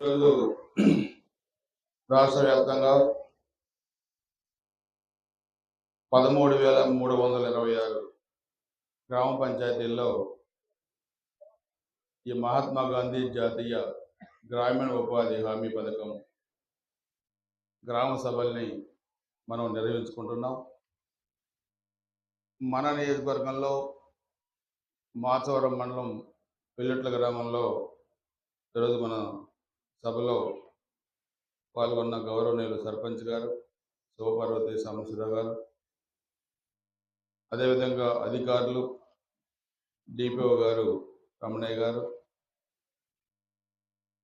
ఈరోజు రాష్ట్ర వ్యాప్తంగా 13,326 గ్రామ పంచాయతీల్లో ఈ మహాత్మా గాంధీ జాతీయ గ్రామీణ ఉపాధి హామీ పథకం గ్రామ సభల్ని మనం నిర్వహించుకుంటున్నాం. మన నియోజకవర్గంలో మాచవరం మండలం పెళ్ళిట్ల గ్రామంలో ఈరోజు మన సభలో పాల్గొన్న గౌరవనీయులు సర్పంచ్ గారు శివపార్వతి సాంబశివరావు గారు, అదేవిధంగా అధికారులు డిపిఓ గారు రమణయ్య గారు,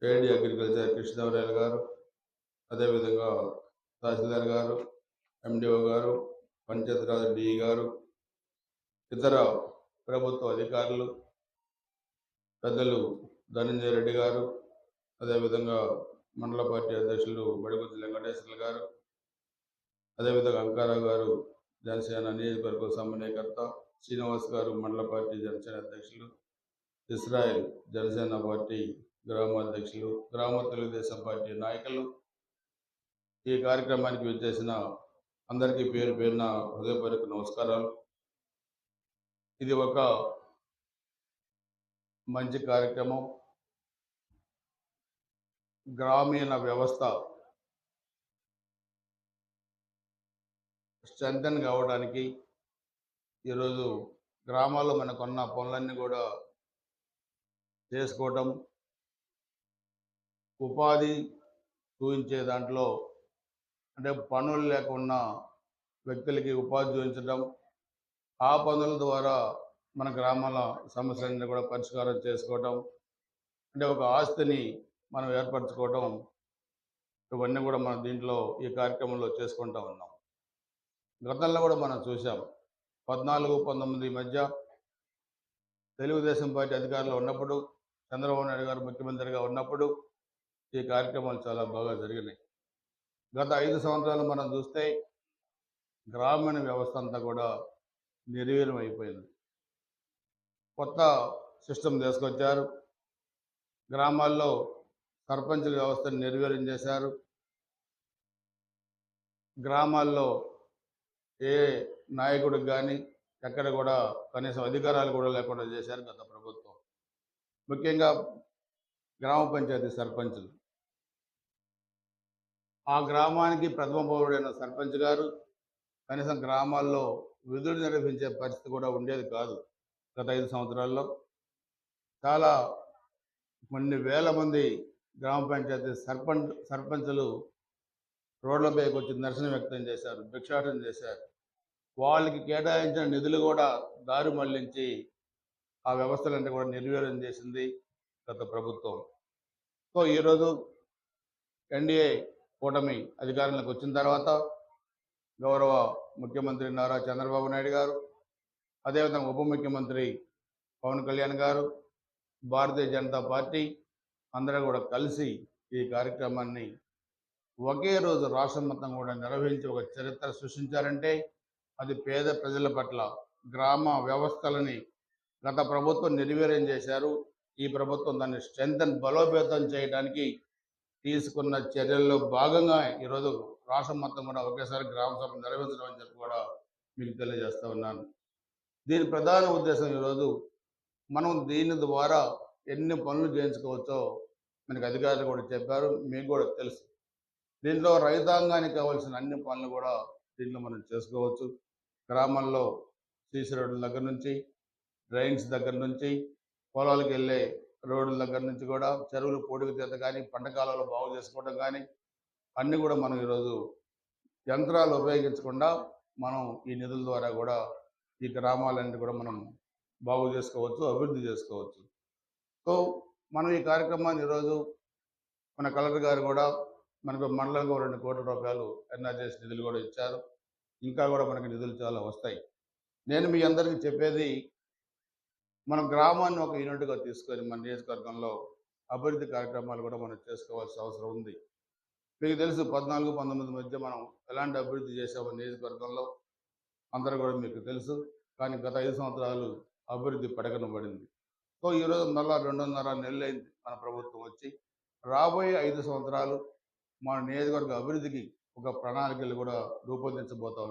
ఏడీ అగ్రికల్చర్ కృష్ణదేవరాయలు గారు, అదేవిధంగా తహసీల్దార్ గారు, ఎండిఓ గారు, పంచాయతీరాజ్ డిఈ గారు, ఇతర ప్రభుత్వ అధికారులు, పెద్దలు ధనంజయ రెడ్డి గారు, అదేవిధంగా మండల పార్టీ అధ్యక్షులు బడిగుజ్జి వెంకటేశ్వర్లు గారు, అదేవిధంగా అంకారావు గారు జనసేన నియోజకవర్గ సమన్వయకర్త, శ్రీనివాస్ గారు మండల పార్టీ జనసేన అధ్యక్షులు, ఇస్రాయిల్ జనసేన పార్టీ గ్రామ అధ్యక్షులు, గ్రామ తెలుగుదేశం పార్టీ నాయకులు, ఈ కార్యక్రమానికి విచ్చేసిన అందరికీ పేరు పేరున హృదయపూర్వక నమస్కారాలు. ఇది ఒక మంచి కార్యక్రమం. గ్రామీణ వ్యవస్థ స్ట్రెంథన్ కావడానికి ఈరోజు గ్రామాల్లో మనకున్న పనులన్నీ కూడా చేసుకోవటం, ఉపాధి చూపించే దాంట్లో అంటే పనులు లేకున్నా వ్యక్తులకి ఉపాధి చూపించడం, ఆ పనుల ద్వారా మన గ్రామాల సమస్యలన్నీ కూడా పరిష్కారం చేసుకోవటం, అంటే ఒక ఆస్తిని మనం ఏర్పరచుకోవటం, ఇవన్నీ కూడా మనం దీంట్లో ఈ కార్యక్రమంలో చేసుకుంటూ ఉన్నాం. గతంలో కూడా మనం చూసాం 14-19 మధ్య తెలుగుదేశం పార్టీ అధికారంలో ఉన్నప్పుడు, చంద్రబాబు నాయుడు గారు ముఖ్యమంత్రిగా ఉన్నప్పుడు ఈ కార్యక్రమాలు చాలా బాగా జరిగినాయి. గత 5 సంవత్సరాలు మనం చూస్తే గ్రామీణ వ్యవస్థ అంతా కూడా నిర్వీర్యం అయిపోయింది. కొత్త సిస్టమ్ తీసుకొచ్చారు. గ్రామాల్లో సర్పంచుల వ్యవస్థను నిర్వీర్యం చేశారు. గ్రామాల్లో ఏ నాయకుడికి కానీ ఎక్కడ కూడా కనీసం అధికారాలు కూడా లేకుండా చేశారు గత ప్రభుత్వం. ముఖ్యంగా గ్రామ పంచాయతీ సర్పంచులు, ఆ గ్రామానికి ప్రథమ పౌరుడైన సర్పంచ్ గారు కనీసం గ్రామాల్లో విధులు నిర్వహించే పరిస్థితి కూడా ఉండేది కాదు. గత 5 సంవత్సరాల్లో చాలా కొన్ని వేల మంది గ్రామ పంచాయతీ సర్పంచులు రోడ్లపైకి వచ్చి నిరసన వ్యక్తం చేశారు, భిక్షాటన చేశారు. వాళ్ళకి కేటాయించిన నిధులు కూడా దారి మళ్లించి ఆ వ్యవస్థలన్నీ కూడా నిర్వీర్యం చేసింది గత ప్రభుత్వం. సో ఈరోజు ఎన్డీఏ కూటమి అధికారంలోకి వచ్చిన తర్వాత గౌరవ ముఖ్యమంత్రి నారా చంద్రబాబు నాయుడు గారు, అదేవిధంగా ఉప ముఖ్యమంత్రి పవన్ కళ్యాణ్ గారు, భారతీయ జనతా పార్టీ అందరూ కూడా కలిసి ఈ కార్యక్రమాన్ని ఒకే రోజు రాష్ట్రం మొత్తం కూడా నిర్వహించి ఒక చరిత్ర సృష్టించారంటే అది పేద ప్రజల పట్ల గ్రామ వ్యవస్థలని గత ప్రభుత్వం నిర్వీర్యం చేశారు. ఈ ప్రభుత్వం దాన్ని స్ట్రెంథన్ బలోపేతం చేయడానికి తీసుకున్న చర్యల్లో భాగంగా ఈరోజు రాష్ట్రం మొత్తం కూడా ఒకేసారి గ్రామ సభ నిర్వహించడం అని చెప్పి కూడా మీకు తెలియజేస్తూ ఉన్నాను. దీని ప్రధాన ఉద్దేశం ఈరోజు మనం దీని ద్వారా ఎన్ని పనులు చేయించుకోవచ్చో మనకి అధికారులు కూడా చెప్పారు, మీకు కూడా తెలుసు. దీంట్లో రైతాంగానికి కావాల్సిన అన్ని పనులు కూడా దీంట్లో మనం చేసుకోవచ్చు. గ్రామాల్లో సీసీ రోడ్ల దగ్గర నుంచి, డ్రైన్స్ దగ్గర నుంచి, పొలాలకు వెళ్ళే రోడ్ల దగ్గర నుంచి కూడా, చెరువులు పొడుగు తీత కానీ, పంట కాలాలు బాగు చేసుకోవడం కానీ అన్నీ కూడా మనం ఈరోజు యంత్రాలు ఉపయోగించకుండా మనం ఈ నిధుల ద్వారా కూడా ఈ గ్రామాలన్నీ కూడా మనం బాగు చేసుకోవచ్చు, అభివృద్ధి చేసుకోవచ్చు. సో మనం ఈ కార్యక్రమాన్ని ఈరోజు మన కలెక్టర్ గారు కూడా మనకు మండలంలో 2 కోట్ల రూపాయలు ఎన్ఆర్జీఎస్ నిధులు కూడా ఇచ్చారు. ఇంకా కూడా మనకి నిధులు చాలా వస్తాయి. నేను మీ అందరికీ చెప్పేది, మన గ్రామాన్ని ఒక యూనిట్గా తీసుకొని మన నియోజకవర్గంలో అభివృద్ధి కార్యక్రమాలు కూడా మనం చేసుకోవాల్సిన అవసరం ఉంది. మీకు తెలుసు 14-19 మధ్య మనం ఎలాంటి అభివృద్ధి చేసామో నియోజకవర్గంలో అందరూ కూడా మీకు తెలుసు. కానీ గత 5 సంవత్సరాలు అభివృద్ధి పడకన పడింది. సో ఈరోజు మళ్ళా 2.5 నెలలు అయింది మన ప్రభుత్వం వచ్చి. రాబోయే 5 సంవత్సరాలు మన నియోజకవర్గ అభివృద్ధికి ఒక ప్రణాళికలు కూడా రూపొందించబోతా ఉన్నాం.